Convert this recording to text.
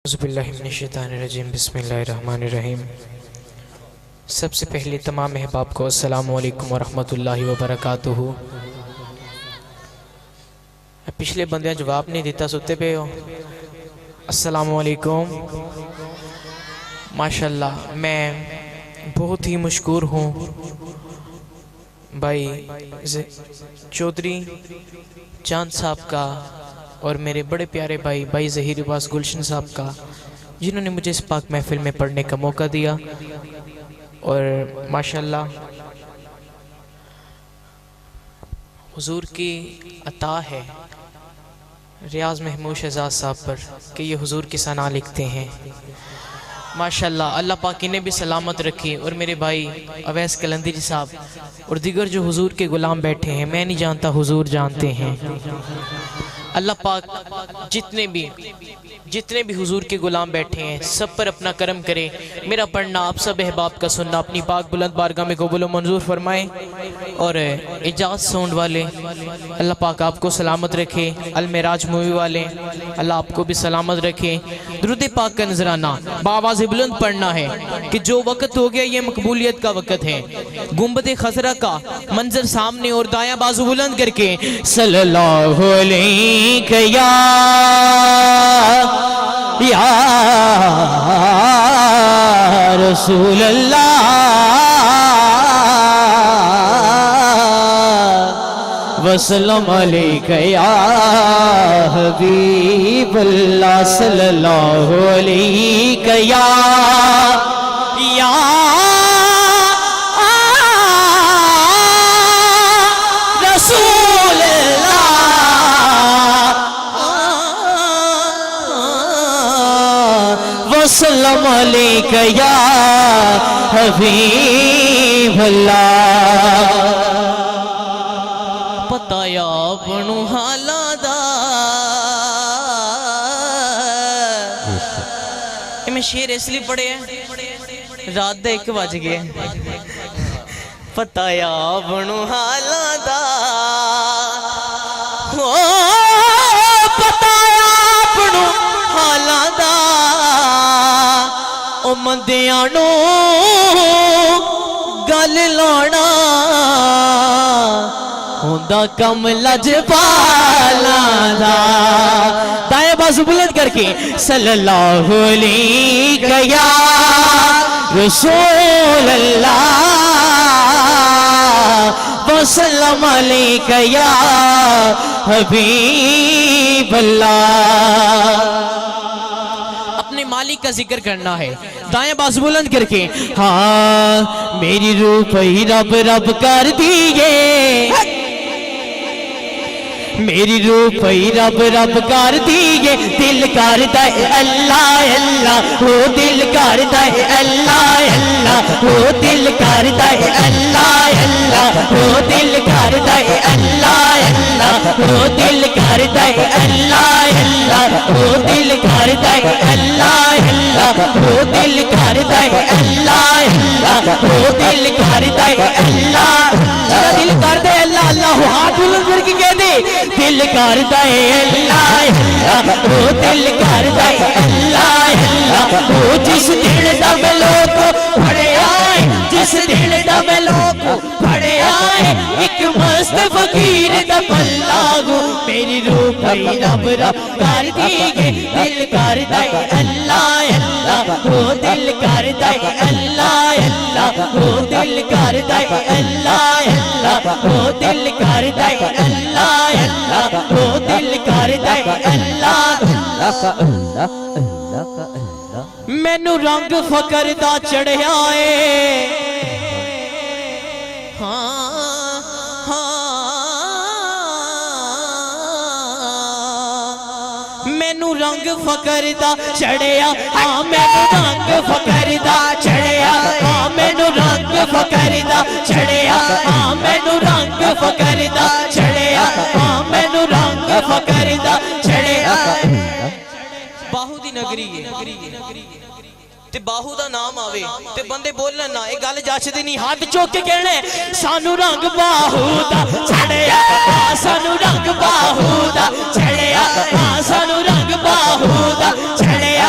औज़ुबिल्लाहिमिनश्शैतानिर्रजीम बिस्मिल्लाहिर्रहमानिर्रहीम। सबसे पहले तमाम अहबाब को अस्सलामु अलैकुम वरहमतुल्लाहि वबरकातुहू। पिछले बंदे जवाब नहीं दिता, सुते पे हो। अस्सलामु अलैकुम। माशाल्लाह, मैं बहुत ही मशकूर हूँ भाई चौधरी चांद साहब का और मेरे बड़े प्यारे भाई ज़हीर अब्बास गुलशन साहब का, जिन्होंने मुझे इस पाक महफिल में पढ़ने का मौका दिया। और माशाल्लाह हुजूर की अता है रियाज महमूद शहजाद साहब पर कि ये हुजूर की सना लिखते हैं। माशाल्लाह, अल्लाह पाक इन्हें भी सलामत रखे। और मेरे भाई अवैस कलंदरी साहब और दीगर जो हुजूर के गुलाम बैठे हैं, मैं नहीं जानता, हुजूर जानते हैं। अल्लाह पाक जितने भी हुजूर के गुलाम बैठे हैं सब पर अपना करम करे। मेरा पढ़ना, आप सब अहबाब का सुनना अपनी पाक बुलंद बारगाह में कबूल व मंजूर फरमाए। और इजाज़ साउंड वाले अल्लाह पाक आपको सलामत रखे। अल मेराज मूवी वाले अल्लाह आपको भी सलामत रखे। दुरूद पाक का नजराना बावाज़ बुलंद पढ़ना है कि जो वक्त हो गया ये मकबूलियत का वक्त है। गुंबद खसरा का मंजर सामने और दाया बाजू बुलंद करके सल्लल्लाहु अलैहि या रसूल अल्लाह वसल्लम अलैका या हबीब अल्लाह सल्लल्लाहु अलैका या रसूल वसल्लम अलैका या हबीब अल्लाह। पताया बनू हाला दा, मैं शेर इसलिए पढ़े हैं रात दे 1 बज गए। पताया बनू हाला दा, हो पताया बनू हाला दा, ओ मंदियां नू गल लाना हुंदा कम लजपाला दा। दाएं बाजू बुलंद करके सल्लल्लाहु अलैहि या रसूल अल्लाह वसल्लम अलैका या हबीब अल्लाह। अपने मालिक का जिक्र करना है। दाएं बाजू बुलंद करके हाँ मेरी रूह पई रब रब कर दिए, मेरी रूह पई रब रब कर दिए। दिल करदा है अल्लाह अल्लाह, हो दिल करदा है अल्लाह अल्लाह, हो दिल करदा है अल्लाह अल्लाह, हो दिल करदा है अल्लाह अल्लाह, हो दिल करदा है अल्लाह अल्लाह, हो दिल करदा है अल्लाह अल्लाह, हो दिल करदा है अल्लाह अल्लाह, हो दिल करदा है अल्लाह। दिल करदा है अल्लाह अल्लाह, हाथ बुलंद करके कह दे दिल करदा है अल्लाह अल्लाह, ओ दिल करदा है अल्लाह अल्लाह। ओ जिस दिल दा मैं लोग फड़े आए, जिस दिल दा मैं लोग फड़े आए, एक मस्त फकीर दा पल्ला गो। मेरी रूह पई रब रब कर दिए, दिल करदा है अल्लाह अल्लाह, ओ दिल करदा है अल्लाह अल्लाह, ओ दिल करदा है अल्लाह अल्लाह, ओ दिल करदा है अल्लाह अल्लाह, ओ दिल करदा है अल्लाह अल्लाह का अल्लाह अल्लाह का अल्लाह। मैनू रंग फकर दा चढ़िया है, हाँ मैनू रंग फकर दा चढ़िया, हाँ मैनू रंग फकर दा चढ़िया, हाँ मैनू रंग फकर दा चढ़िया, हाँ मैनू रंग फकर दा चढ़िया, हाँ मैनू रंग फकर दा चढ़िया। बाहू दी नगरी है ते बाहू दा नाम आवे ते बंदे बोलन ना, ये गल जचदी नहीं। हाथ चुक के कहने सानू रंग बाहू दा चढ़िया, सानू रंग बाहू दा चढ़िया, सानू रंग बाहू दा चढ़िया,